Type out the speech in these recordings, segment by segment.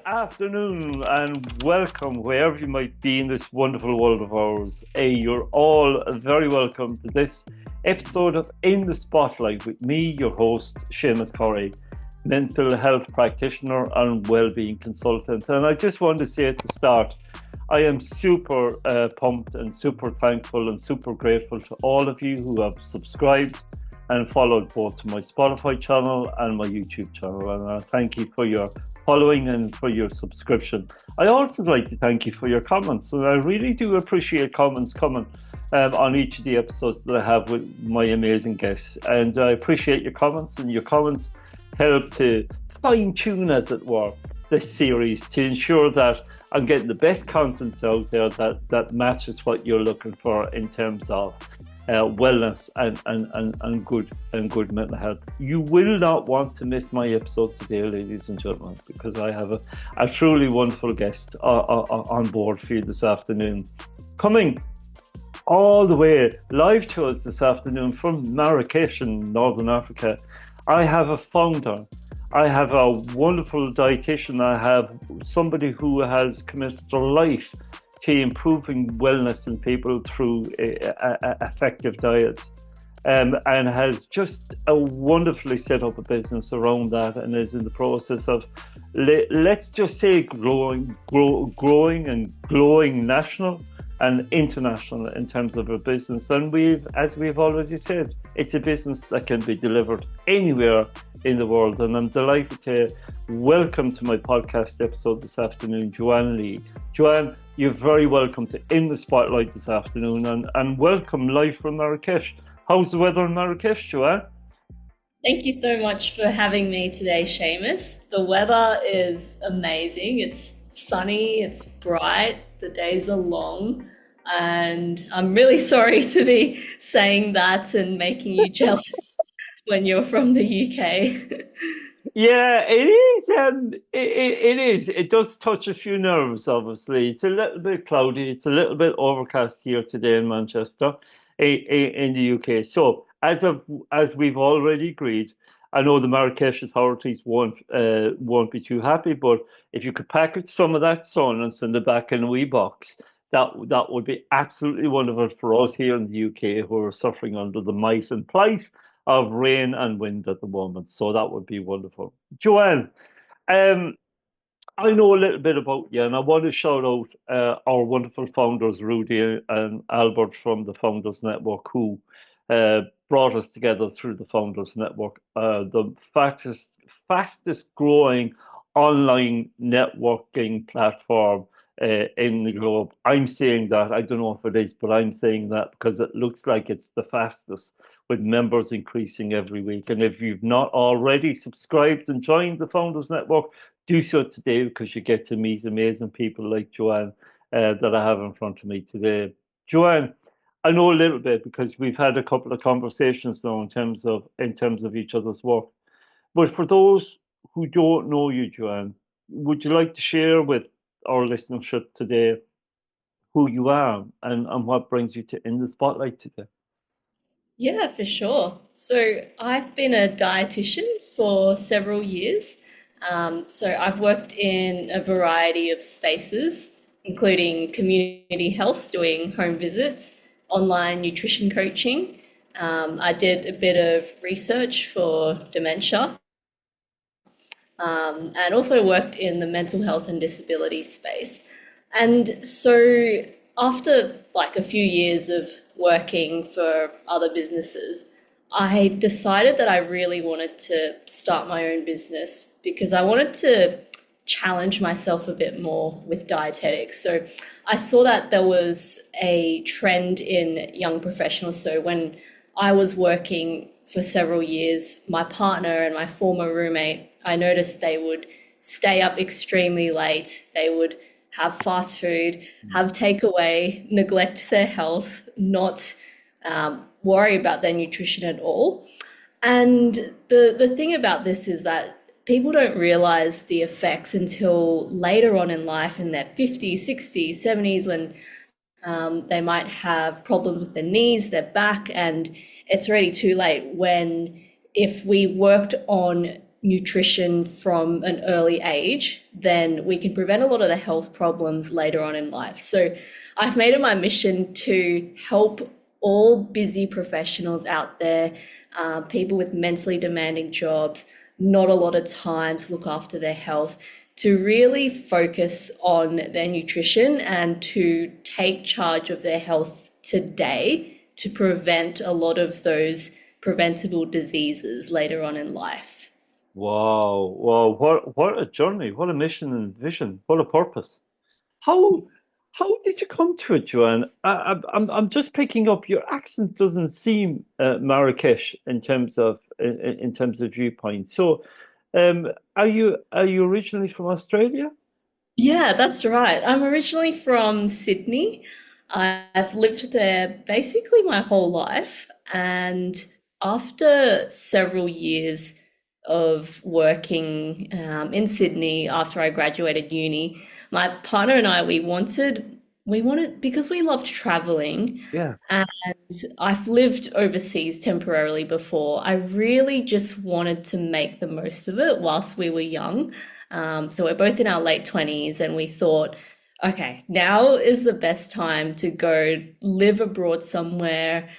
afternoon and welcome wherever you might be in this wonderful world of ours. You're all very welcome to this episode of In the Spotlight with me, your host, Seamus Corey, mental health practitioner and well-being consultant. And I just want to say at the start, I am super pumped and super thankful and super grateful to all of you who have subscribed and followed both my Spotify channel and my YouTube channel. And I thank you for your following and for your subscription. I also like to thank you for your comments. And I really do appreciate comments coming on each of the episodes that I have with my amazing guests. And I appreciate your comments, and your comments help to fine tune, as it were, this series to ensure that I'm getting the best content out there that matches what you're looking for in terms of wellness and good mental health. You will not want to miss my episode today, ladies and gentlemen, because I have a truly wonderful guest on board for you this afternoon. Coming all the way live to us this afternoon from Marrakesh in Northern Africa, I have a founder. I have a wonderful dietitian. I have somebody who has committed their life to improving wellness in people through effective diets, and has just a wonderfully set up a business around that, and is in the process of, let's just say, growing and glowing national and international in terms of a business. And as we've already said, it's a business that can be delivered anywhere in the world. And I'm delighted to welcome to my podcast episode this afternoon, Joanne Li. Joanne, you're very welcome to In the Spotlight this afternoon, and welcome live from Marrakesh. How's the weather in Marrakesh, Joanne? Thank you so much for having me today, Seamus. The weather is amazing. It's sunny, it's bright, the days are long, and I'm really sorry to be saying that and making you jealous when you're from the UK. Yeah, it is. It is. It does touch a few nerves, obviously. It's a little bit cloudy. It's a little bit overcast here today in Manchester, in the UK. So, as we've already agreed, I know the Marrakesh authorities won't be too happy, but if you could package some of that sun and send it back in a wee box, that would be absolutely wonderful for us here in the UK, who are suffering under the might and plight of rain and wind at the moment. So that would be wonderful. Joanne, um, I know a little bit about you, and I want to shout out our wonderful founders, Rudy and Albert from the Founders Network, who brought us together through the Founders Network, the fastest growing online networking platform in the globe. I'm saying that, I don't know if it is, but I'm saying that because it looks like it's the fastest, with members increasing every week. And if you've not already subscribed and joined the Founders Network, do so today, because you get to meet amazing people like Joanne that I have in front of me today. Joanne, I know a little bit because we've had a couple of conversations now in terms of each other's work. But for those who don't know you, Joanne, would you like to share with our listenership today who you are and what brings you to In the Spotlight today? Yeah, for sure. So I've been a dietitian for several years. So I've worked in a variety of spaces, including community health, doing home visits, online nutrition coaching. I did a bit of research for dementia, and also worked in the mental health and disability space. And so after like a few years of working for other businesses, I decided that I really wanted to start my own business because I wanted to challenge myself a bit more with dietetics. So I saw that there was a trend in young professionals. So when I was working for several years, my partner and my former roommate, I noticed they would stay up extremely late. They would have fast food, have takeaway, neglect their health, not worry about their nutrition at all. And the thing about this is that people don't realize the effects until later on in life, in their 50s, 60s, 70s, when they might have problems with their knees, their back, and it's already too late when, if we worked on nutrition from an early age, then we can prevent a lot of the health problems later on in life. So I've made it my mission to help all busy professionals out there, people with mentally demanding jobs, not a lot of time to look after their health, to really focus on their nutrition and to take charge of their health today to prevent a lot of those preventable diseases later on in life. Wow, wow, what a journey, what a mission and vision, what a purpose. How how did you come to it, Joanne? I'm just picking up your accent doesn't seem Marrakesh in terms of viewpoint. So, are you originally from Australia? Yeah, that's right. I'm originally from Sydney. I've lived there basically my whole life. And after several years of working in Sydney after I graduated uni, my partner and I, we wanted, because we loved traveling Yeah. and I've lived overseas temporarily before, I really just wanted to make the most of it whilst we were young. So we're both in our late 20s, and we thought, okay, now is the best time to go live abroad somewhere,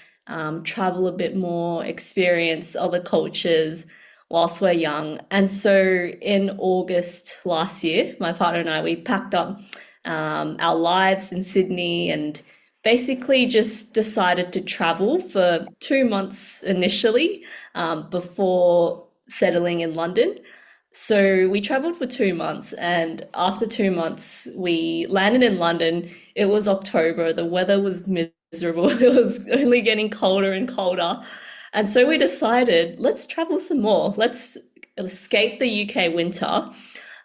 travel a bit more, experience other cultures whilst we're young. And so in August last year, my partner and I, we packed up our lives in Sydney and basically just decided to travel for 2 months initially, before settling in London. So we traveled for 2 months, and after 2 months, we landed in London. It was October, the weather was miserable, it was only getting colder and colder. And so we decided, let's travel some more. Let's escape the UK winter.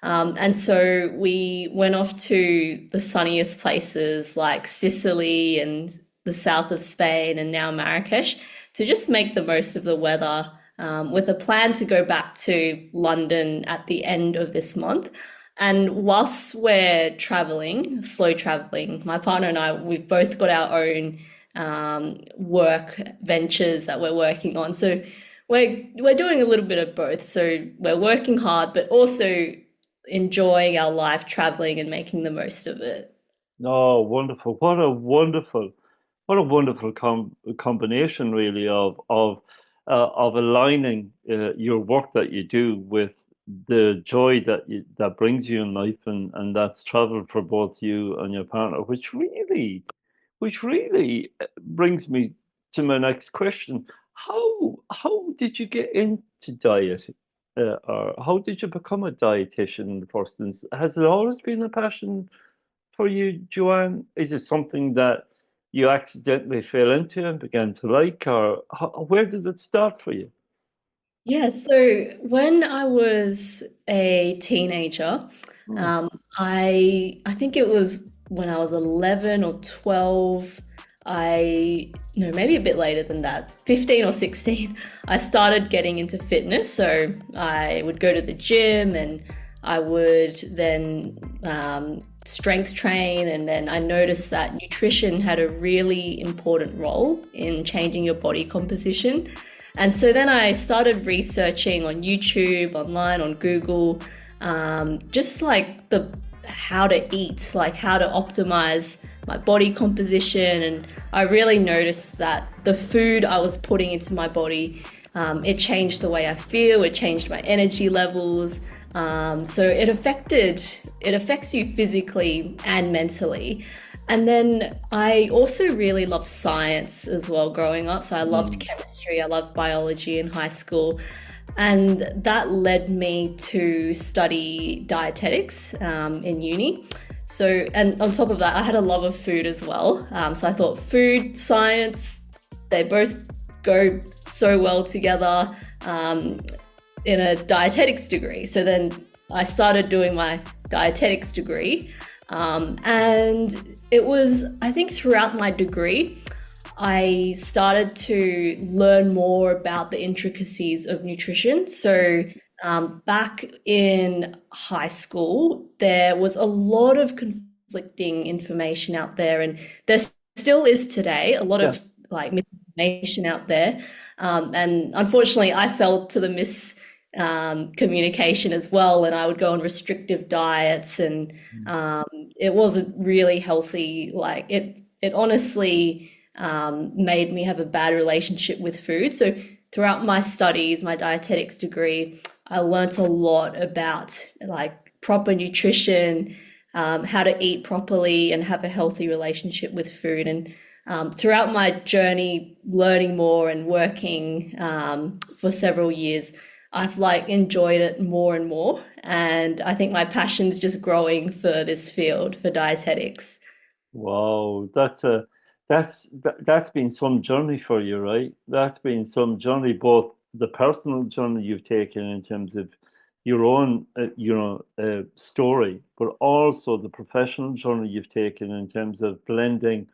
And so we went off to the sunniest places like Sicily and the south of Spain and now Marrakesh to just make the most of the weather, with a plan to go back to London at the end of this month. And whilst we're traveling, slow traveling, my partner and I, we've both got our own work ventures that we're working on. So we're doing a little bit of both. So we're working hard, but also enjoying our life traveling and making the most of it. Oh, wonderful! What a wonderful combination, really, of aligning your work that you do with the joy that brings you in life, and that's travel for both you and your partner, which really brings me to my next question. How did you get into diet, or how did you become a dietitian in the first instance? Has it always been a passion for you, Joanne? Is it something that you accidentally fell into and began to like, or where did it start for you? Yeah, so when I was a teenager, Hmm. um, I think it was when I was 11 or 12, I no, maybe a bit later than that, 15 or 16, I started getting into fitness. So I would go to the gym and I would then strength train, and then I noticed that nutrition had a really important role in changing your body composition. And so then I started researching on YouTube, online, on Google, just like the how to eat, like how to optimize my body composition. And I really noticed that the food I was putting into my body, it changed the way I feel, it changed my energy levels. So it affects you physically and mentally. And then I also really loved science as well growing up. So I loved Hmm. chemistry, I loved biology in high school. And that led me to study dietetics in uni. So, and on top of that, I had a love of food as well. So I thought food, science, they both go so well together, in a dietetics degree. So then I started doing my dietetics degree. And it was, I think, throughout my degree, I started to learn more about the intricacies of nutrition. So, back in high school, there was a lot of conflicting information out there, and there still is today a lot Yeah. of like misinformation out there. And unfortunately, I fell to the communication as well, and I would go on restrictive diets, and Mm. um, it wasn't really healthy. Like it honestly made me have a bad relationship with food. So throughout my studies, my dietetics degree, I learnt a lot about like proper nutrition, how to eat properly, and have a healthy relationship with food. And throughout my journey, learning more and working for several years, I've like enjoyed it more and more. And I think my passion's just growing for this field, for dietetics. Wow, that's been some journey for you, right? That's been some journey, both the personal journey you've taken in terms of your own, story, but also the professional journey you've taken in terms of blending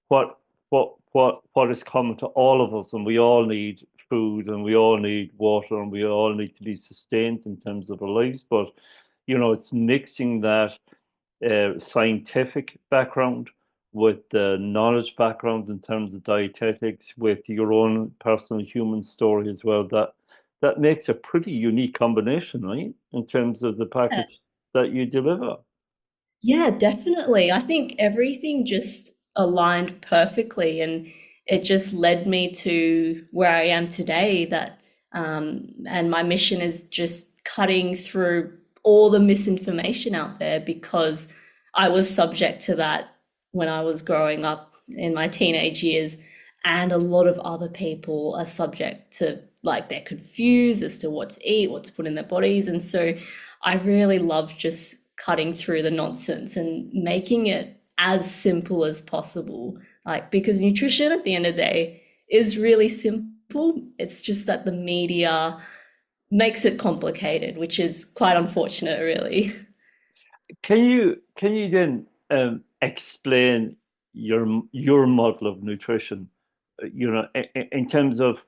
what what is common to all of us, and we all need food, and we all need water, and we all need to be sustained in terms of our lives. But it's mixing that scientific background with the knowledge background in terms of dietetics, with your own personal human story as well. That makes a pretty unique combination, right? In terms of the package that you deliver. Yeah, definitely. I think everything just aligned perfectly, and it just led me to where I am today. And my mission is just cutting through all the misinformation out there, because I was subject to that when I was growing up in my teenage years, and a lot of other people are subject to, like, they're confused as to what to eat, what to put in their bodies. And so I really love just cutting through the nonsense and making it as simple as possible. Like, because nutrition at the end of the day is really simple. It's just that the media makes it complicated, which is quite unfortunate, really. Can you then explain your model of nutrition? In terms of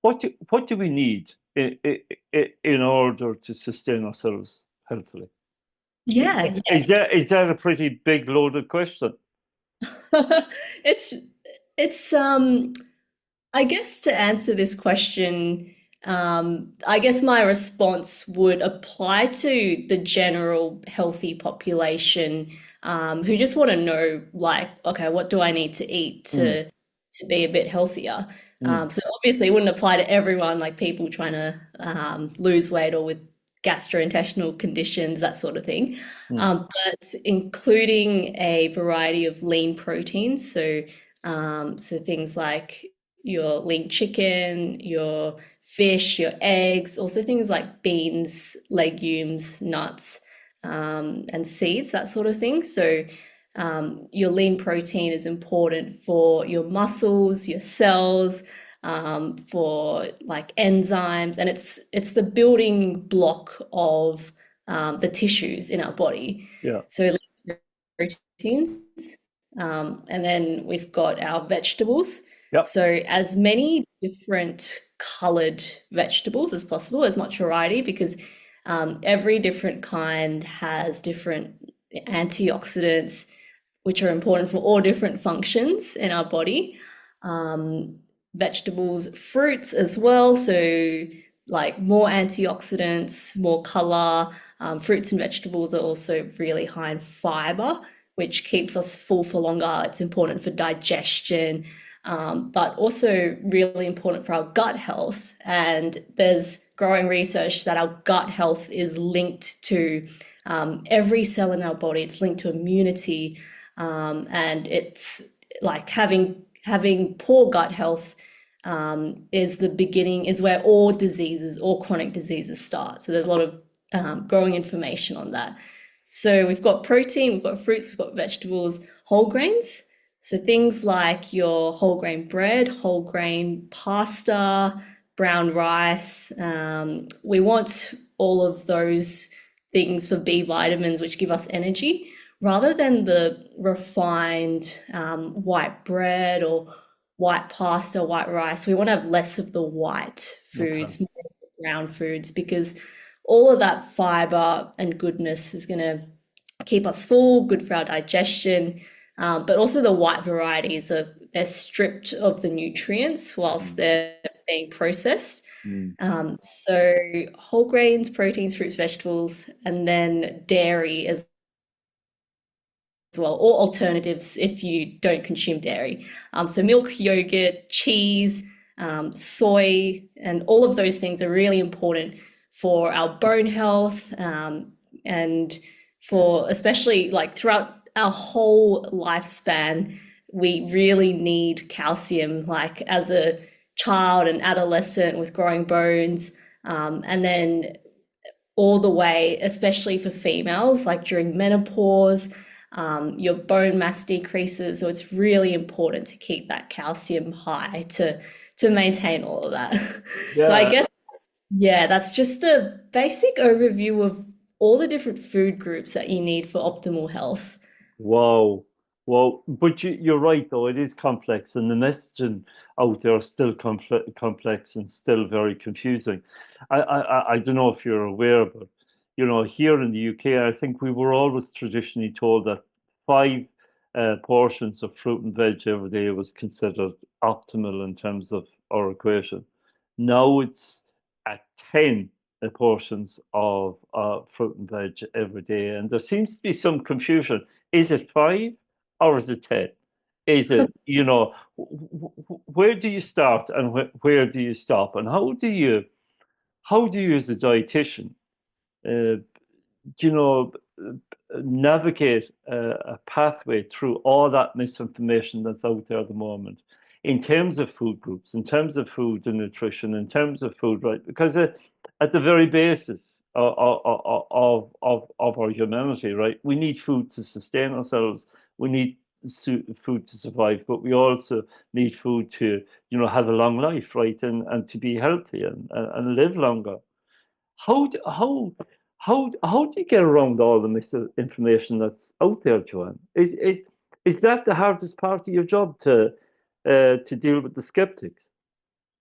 what do we need in order to sustain ourselves healthily? Yeah, Is that a pretty big loaded question? yeah. It's I guess to answer this question, I guess my response would apply to the general healthy population, who just want to know, like, okay, what do I need to eat Mm, to be a bit healthier? mm, So obviously, it wouldn't apply to everyone, like people trying to lose weight or with gastrointestinal conditions, that sort of thing. mm. But including a variety of lean proteins, so things like your lean chicken, your fish, your eggs, also things like beans, legumes, nuts, and seeds, that sort of thing. So your lean protein is important for your muscles, your cells, for like enzymes, and it's the building block of the tissues in our body. Yeah. So lean proteins, and then we've got our vegetables. Yep. So as many different colored vegetables as possible, as much variety, because every different kind has different antioxidants, which are important for all different functions in our body. Um, Vegetables, fruits as well. So like more antioxidants, more color. Fruits and vegetables are also really high in fiber, which keeps us full for longer. It's important for digestion, but also really important for our gut health. And there's growing research that our gut health is linked to every cell in our body. It's linked to immunity, and it's like having poor gut health is the beginning, is where all diseases, all chronic diseases start. So there's a lot of growing information on that. So we've got protein, we've got fruits, we've got vegetables, whole grains. So things like your whole grain bread, whole grain pasta, brown rice. We want all of those things for B vitamins, which give us energy, rather than the refined white bread or white pasta, white rice. We want to have less of the white Okay. foods, more of the brown foods, because all of that fiber and goodness is going to keep us full, good for our digestion. But also the white varieties are, they're stripped of the nutrients whilst Mm, they're being processed. Mm. So whole grains, proteins, fruits, vegetables, and then dairy as well, or alternatives if you don't consume dairy. So milk, yogurt, cheese, soy, and all of those things are really important for our bone health, and for especially like throughout our whole lifespan, we really need calcium, like as a child and adolescent with growing bones, and then all the way, especially for females, like during menopause, your bone mass decreases. So it's really important to keep that calcium high to maintain all of that. So I Yeah. guess, yeah, that's just a basic overview of all the different food groups that you need for optimal health. Wow. Well, but you're right, though. It is complex, and the messaging out there is still complex and still very confusing. I don't know if you're aware, but here in the UK, I think we were always traditionally told that five portions of fruit and veg every day was considered optimal in terms of our equation. Now it's at 10 portions of fruit and veg every day, and there seems to be some confusion. Is it five or is it 10? Is it, where do you start and where do you stop? And how do you as a dietitian, uh, you know, navigate a pathway through all that misinformation that's out there at the moment in terms of food groups, in terms of food and nutrition, in terms of food, right? Because at the very basis of our humanity, right, we need food to sustain ourselves. We need food to survive, but we also need food to, have a long life, right, and to be healthy and live longer. How do you get around all the misinformation that's out there, Joanne? Is that the hardest part of your job to deal with the skeptics?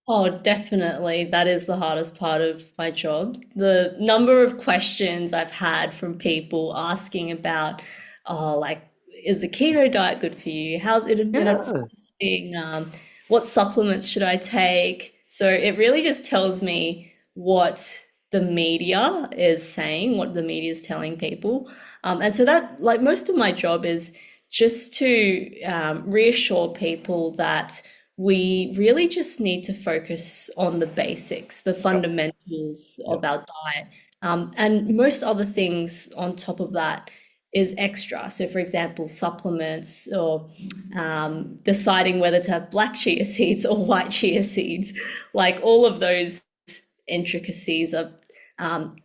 Oh, definitely. That is the hardest part of my job. The number of questions I've had from people asking about, oh, like, is the keto diet good for you? How's intermittent Yeah, fasting? What supplements should I take? So it really just tells me what the media is saying, what the media is telling people. And so that, like, most of my job is just to reassure people that we really just need to focus on the basics, the yeah, fundamentals yeah. of our diet. And most other things on top of that is extra. So, for example, supplements or deciding whether to have black chia seeds or white chia seeds, like all of those intricacies of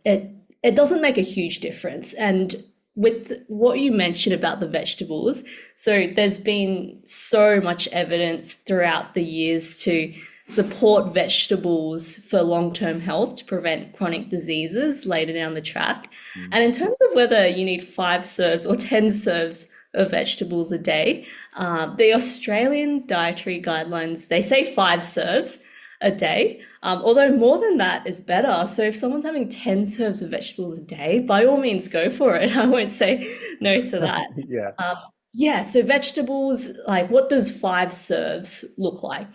it doesn't make a huge difference. And with what you mentioned about the vegetables, so there's been so much evidence throughout the years to support vegetables for long-term health to prevent chronic diseases later down the track. Mm. And in terms of whether you need 5 serves or 10 serves of vegetables a day, the Australian dietary guidelines, they say 5 serves a day. Although more than that is better. So if someone's having 10 serves of vegetables a day, by all means go for it. I won't say no to that. Yeah. Um, yeah, so vegetables, like what does 5 serves look like?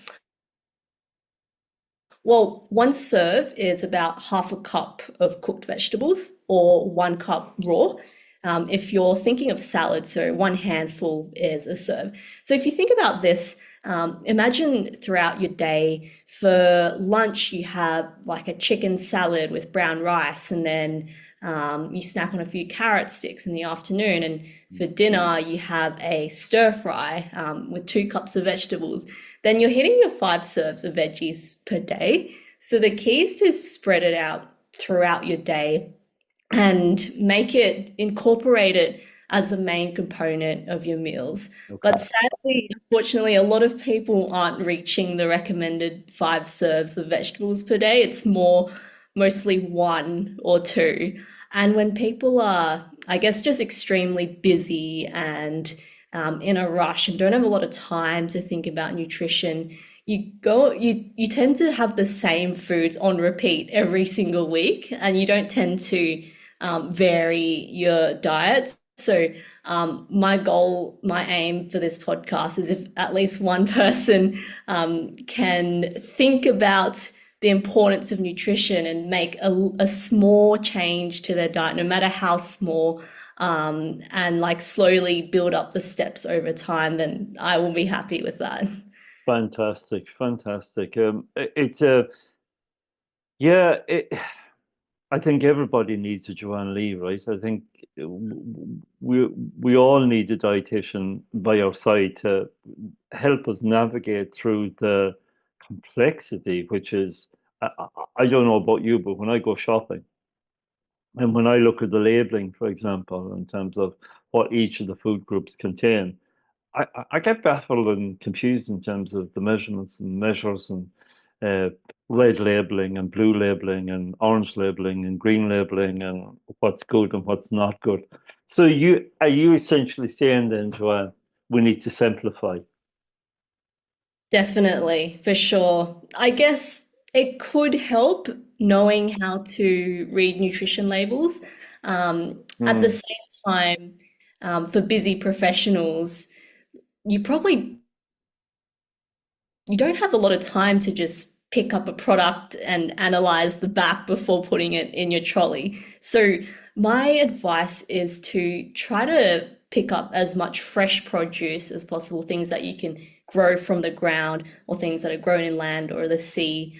Well, one serve is about half a cup of cooked vegetables or 1 cup raw. If you're thinking of salad, so one handful is a serve. So if you think about this, imagine throughout your day for lunch, you have like a chicken salad with brown rice, and then you snack on a few carrot sticks in the afternoon. And for dinner, you have a stir fry with 2 cups of vegetables. Then you're hitting your 5 serves of veggies per day. So the key is to spread it out throughout your day and incorporate it as the main component of your meals. But Okay. sadly, unfortunately, a lot of people aren't reaching the recommended 5 serves of vegetables per day. It's mostly 1 or 2. And when people are, I guess, just extremely busy and in a rush and don't have a lot of time to think about nutrition, you tend to have the same foods on repeat every single week, and you don't tend to vary your diet. So my goal, my aim for this podcast is if at least one person can think about the importance of nutrition and make a small change to their diet, no matter how small, and like slowly build up the steps over time, then I will be happy with that. Fantastic, fantastic. It's a yeah. I think everybody needs a Joanne Li, right? I think we all need a dietitian by our side to help us navigate through the complexity, which is I don't know about you, but when I go shopping and when I look at the labeling, for example, in terms of what each of the food groups contain, I get baffled and confused in terms of the measurements and measures and uh, red labeling and blue labeling and orange labeling and green labeling and what's good and what's not good. So you essentially saying then, Joanne, we need to simplify. Definitely, for sure. I guess it could help knowing how to read nutrition labels. At the Hmm. same time, for busy professionals, you probably you don't have a lot of time to just pick up a product and analyze the back before putting it in your trolley. So my advice is to try to pick up as much fresh produce as possible, things that you can grow from the ground or things that are grown in land or the sea.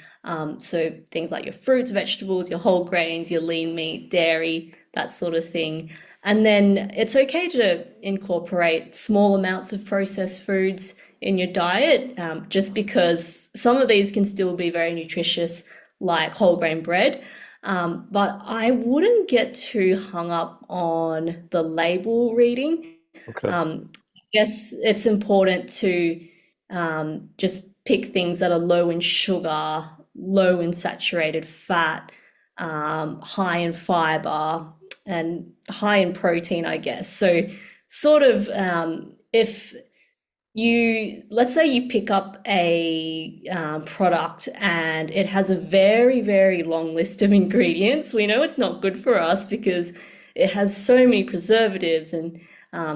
So things like your fruits, vegetables, your whole grains, your lean meat, dairy, that sort of thing. And then it's okay to incorporate small amounts of processed foods in your diet, just because some of these can still be very nutritious, like whole grain bread. But I wouldn't get too hung up on the label reading. Okay. I guess it's important to just pick things that are low in sugar, low in saturated fat, high in fiber, and high in protein, I guess. So, sort of, if let's say you pick up a product and it has a very, very long list of ingredients. We know it's not good for us because it has so many preservatives and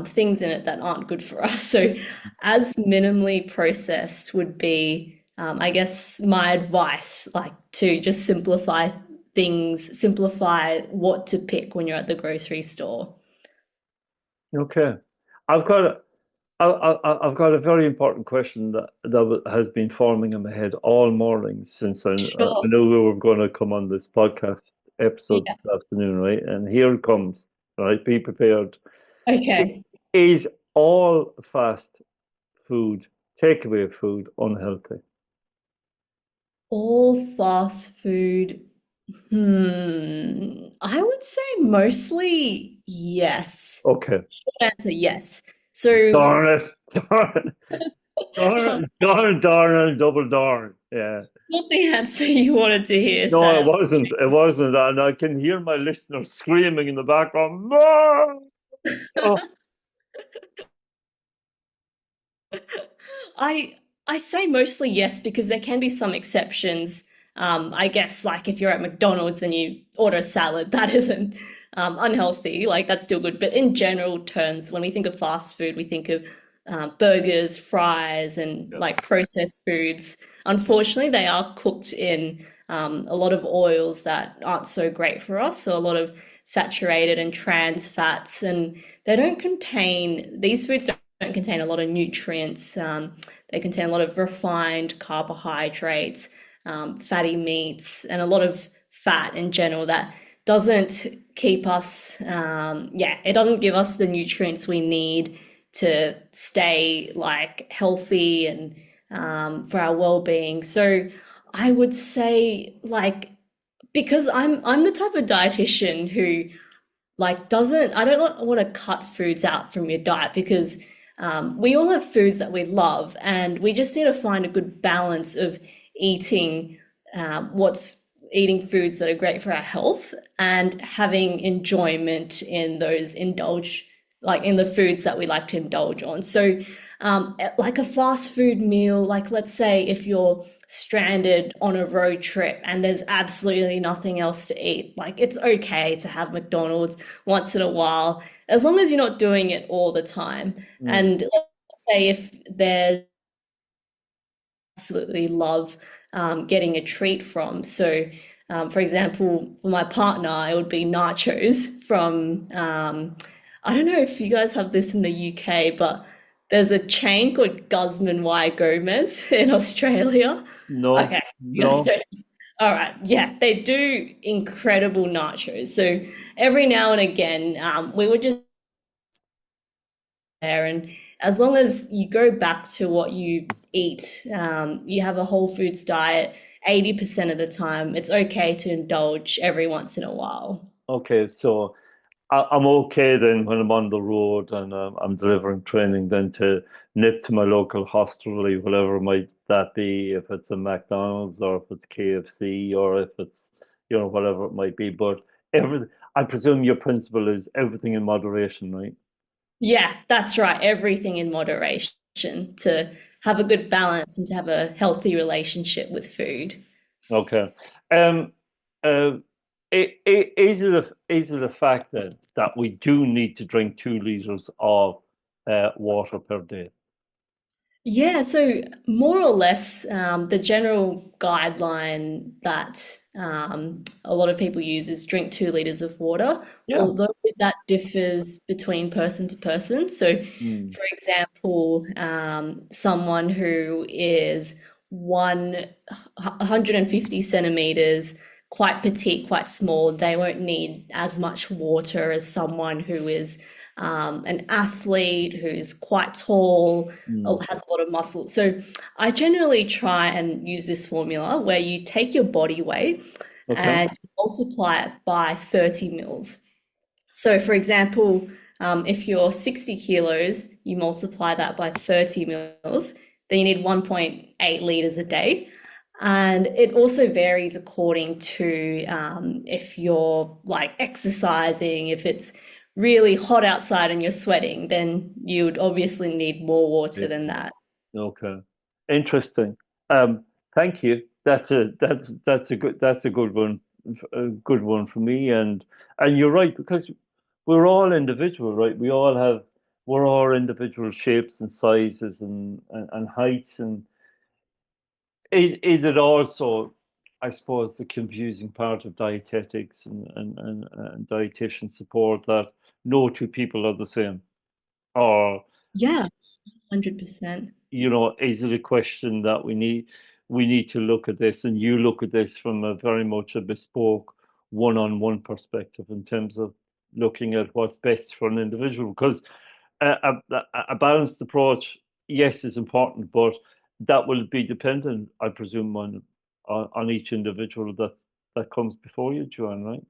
things in it that aren't good for us. So, as minimally processed would be, I guess, my advice, like to just simplify things, simplify what to pick when you're at the grocery store. Okay. I've got a, I've got a very important question that has been forming in my head all morning since I Sure. knew we were going to come on this podcast episode Yeah. this afternoon, right? And here it comes, right? Be prepared. Okay. Is all fast food, takeaway food, unhealthy? All fast food. I would say mostly yes. Okay. Short answer, yes. So, Darn it. Darn it, double darn. Yeah. not the answer you wanted to hear, No, it Sam. wasn't. It wasn't. And I can hear my listeners screaming in the background. No! Oh, I I say mostly yes because there can be some exceptions. I guess like if you're at McDonald's and you order a salad, that isn't unhealthy. Like that's still good. But in general terms, when we think of fast food, we think of burgers, fries, and yeah. like processed foods. Unfortunately, they are cooked in a lot of oils that aren't so great for us. So a lot of saturated and trans fats, and they don't contain these foods don't contain a lot of nutrients. They contain a lot of refined carbohydrates, fatty meats, and a lot of fat in general that doesn't keep us, yeah, it doesn't give us the nutrients we need to stay like healthy and for our well-being. So I would say like because I'm the type of dietitian who like doesn't I don't want to cut foods out from your diet because we all have foods that we love and we just need to find a good balance of eating what's eating foods that are great for our health and having enjoyment in those indulge like in the foods that we like to indulge on. So like a fast food meal, like let's say if you're stranded on a road trip and there's absolutely nothing else to eat, like it's okay to have McDonald's once in a while, as long as you're not doing it all the time. Mm. And let's say if there's absolutely love getting a treat from. So, for example, for my partner, it would be nachos from, I don't know if you guys have this in the UK, but there's a chain called Guzman y Gomez in Australia. No, Okay, you guys no. don't. All right, yeah, they do incredible nachos. So every now and again, we would just there, and as long as you go back to what you eat, you have a whole foods diet. 80% of the time, it's okay to indulge every once in a while. Okay, so I'm okay then when I'm on the road and I'm delivering training then to nip to my local hostelry, whatever might that be, if it's a McDonald's or if it's KFC or if it's, whatever it might be. But every, I presume your principle is everything in moderation, right? Yeah, that's right. Everything in moderation to have a good balance and to have a healthy relationship with food. Okay. Um, uh, is it a fact that we do need to drink 2 liters of water per day? Yeah, so more or less, the general guideline that a lot of people use is drink 2 liters of water, Yeah. although that differs between person to person. So, Mm, for example, someone who is 150 centimeters, quite petite, quite small, they won't need as much water as someone who is an athlete, who's quite tall, mm. has a lot of muscle. So I generally try and use this formula where you take your body weight Okay. and multiply it by 30 mils. So, for example, if you're 60 kilos, you multiply that by 30 mils, then you need 1.8 liters a day. And it also varies according to if you're like exercising, if it's really hot outside and you're sweating, then you would obviously need more water than that. Okay, interesting. Thank you. That's a good one, a good one for me. And you're right because we're all individual, right? We're all individual shapes and sizes and heights. And is it also, I suppose, the confusing part of dietetics and dietitian support that no two people are the same, or Yeah, 100%. is it a question that we need to look at this, and you look at this from a very much a bespoke one-on-one perspective in terms of looking at what's best for an individual? Because a balanced approach, yes, is important, but that will be dependent, I presume, on each individual that comes before you, Joanne, right?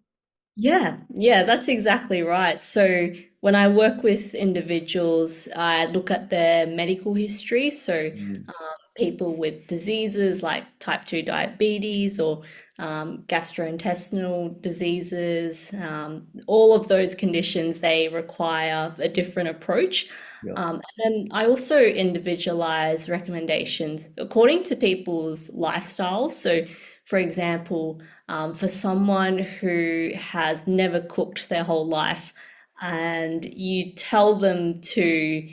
Yeah, yeah, that's exactly right. So when I work with individuals, I look at their medical history. So Mm, people with diseases like type 2 diabetes or gastrointestinal diseases, all of those conditions, they require a different approach. yeah. And then I also individualize recommendations according to people's lifestyles. So, for example, for someone who has never cooked their whole life and you tell them to,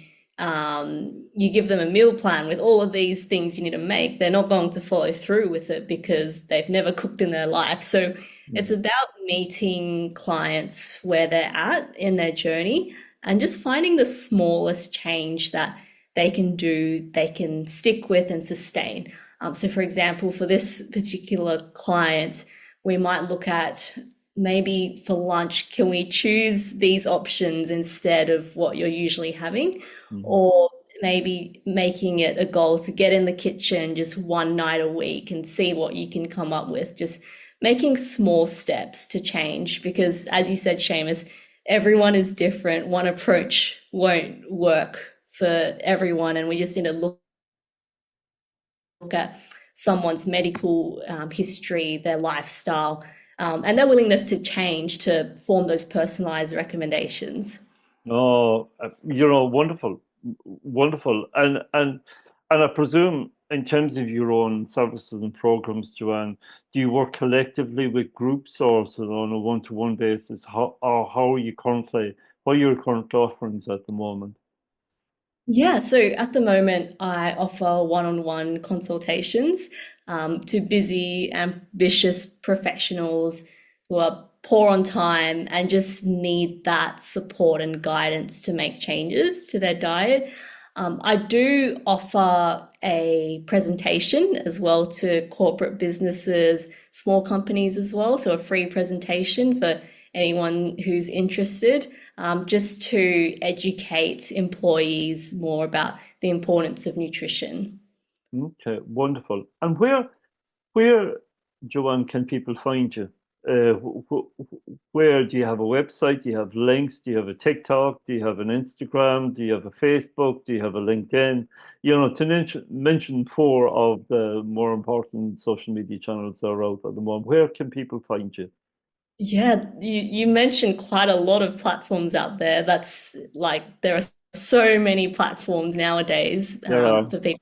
you give them a meal plan with all of these things you need to make, they're not going to follow through with it because they've never cooked in their life. So it's Mm, about meeting clients where they're at in their journey and just finding the smallest change that they can do, they can stick with and sustain. So, for example, for this particular client, we might look at maybe for lunch, can we choose these options instead of what you're usually having? mhm. Or maybe making it a goal to get in the kitchen just one night a week and see what you can come up with. Just making small steps to change because, as you said, Seamus, everyone is different. One approach won't work for everyone, and we just need to look at someone's medical history, their lifestyle, and their willingness to change to form those personalized recommendations. Oh, wonderful, wonderful, and I presume in terms of your own services and programs, Joanne, do you work collectively with groups or sort of on a one-to-one basis? How are you currently? What are your current offerings at the moment? Yeah, so at the moment, I offer one-on-one consultations to busy, ambitious professionals who are poor on time and just need that support and guidance to make changes to their diet. I do offer a presentation as well to corporate businesses, small companies as well, so a free presentation for anyone who's interested, just to educate employees more about the importance of nutrition. Okay, wonderful. And where, Joanne, can people find you? Where do you have a website? Do you have links? Do you have a TikTok? Do you have an Instagram? Do you have a Facebook? Do you have a LinkedIn? To mention four of the more important social media channels that are out at the moment. Where can people find you? Yeah, you mentioned quite a lot of platforms out there. That's like there are so many platforms nowadays There are. for people.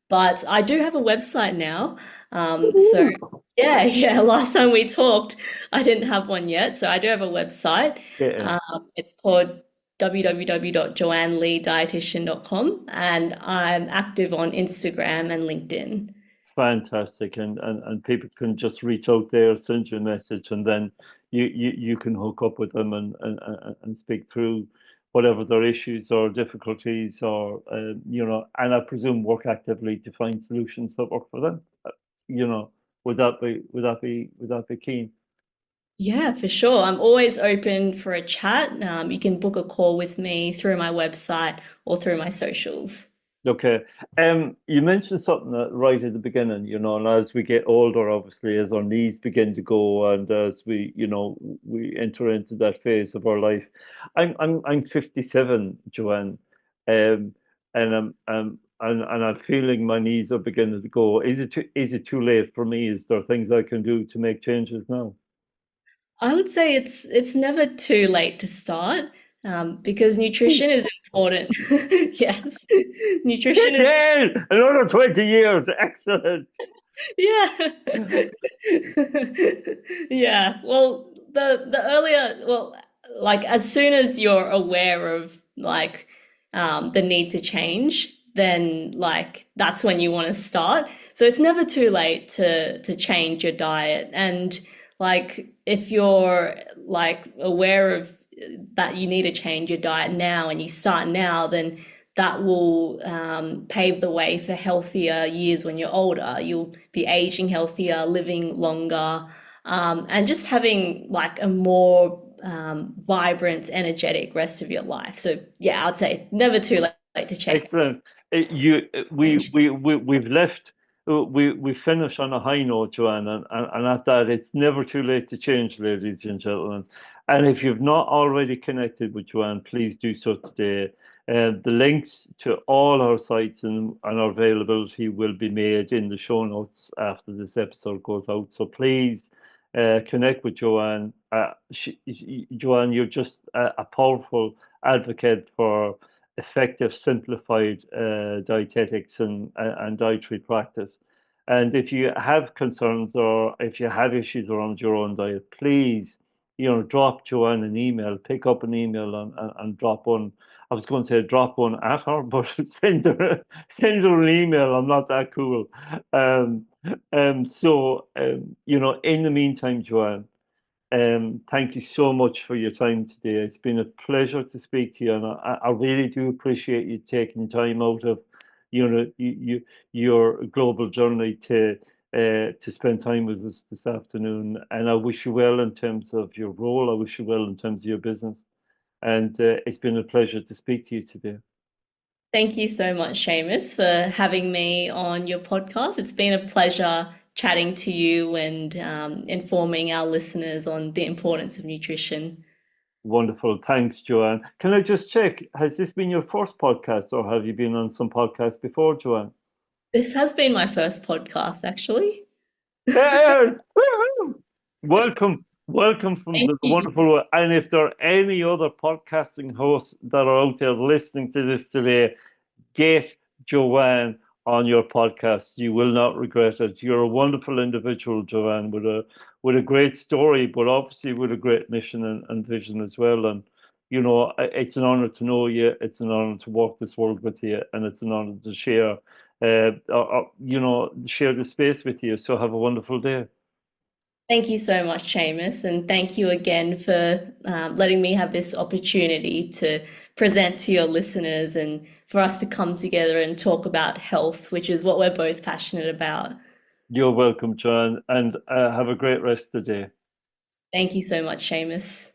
But I do have a website now. So Ooh. yeah, yeah. Last time we talked, I didn't have one yet. So I do have a website. Yeah. It's called www.joannelidietitian.com, and I'm active on Instagram and LinkedIn. Fantastic, and people can just reach out there, send you a message, and then you can hook up with them and speak through whatever their issues or difficulties or and I presume work actively to find solutions that work for them. You know, would that be keen? Yeah, for sure. I'm always open for a chat. You can book a call with me through my website or through my socials. Okay. You mentioned something right at the beginning, and as we get older, obviously, as our knees begin to go and as we enter into that phase of our life. I'm 57, Joanne. Um, and I'm feeling my knees are beginning to go. Is it too late for me? Is there things I can do to make changes now? I would say it's never too late to start, because nutrition is important. Yes, nutrition is Yeah, another 20 years. Excellent. yeah. Yeah. Well, the earlier, well, like as soon as you're aware of like the need to change, then like that's when you want to start. So it's never too late to change your diet. And like if you're like aware of that you need to change your diet now and you start now, then that will pave the way for healthier years when you're older. You'll be aging healthier, living longer, and just having like a more vibrant, energetic rest of your life. So yeah, I'd say never too late to Excellent. We've left. We finish on a high note, Joanne, and at that, it's never too late to change, ladies and gentlemen. And if you've not already connected with Joanne, please do so today. The links to all our sites and our availability will be made in the show notes after this episode goes out. So please connect with Joanne. Joanne, you're just a powerful advocate for effective, simplified dietetics and dietary practice. And if you have concerns or if you have issues around your own diet, please, drop Joanne an email, pick up an email and drop one. I was going to say drop one at her, but send her an email. I'm not that cool. Um, in the meantime, Joanne, thank you so much for your time today. It's been a pleasure to speak to you, and I really do appreciate you taking time out of, your global journey to spend time with us this afternoon. And I wish you well in terms of your role. I wish you well in terms of your business. And it's been a pleasure to speak to you today. Thank you so much, Seamus, for having me on your podcast. It's been a pleasure chatting to you and informing our listeners on the importance of nutrition. Wonderful. Thanks, Joanne. Can I just check? Has this been your first podcast, or have you been on some podcasts before, Joanne? This has been my first podcast, actually. Yes. Woohoo! Welcome from Thank the you. wonderful world. And if there are any other podcasting hosts that are out there listening to this today, get Joanne on your podcast. You will not regret it. You're a wonderful individual, Joanne, with a great story, but obviously with a great mission and vision as well. And It's an honor to know you. It's an honor to walk this world with you, and it's an honor to share, share the space with you. So have a wonderful day. Thank you so much, Seamus, and thank you again for letting me have this opportunity to present to your listeners and for us to come together and talk about health, which is what we're both passionate about. You're welcome, John, and have a great rest of the day. Thank you so much, Seamus.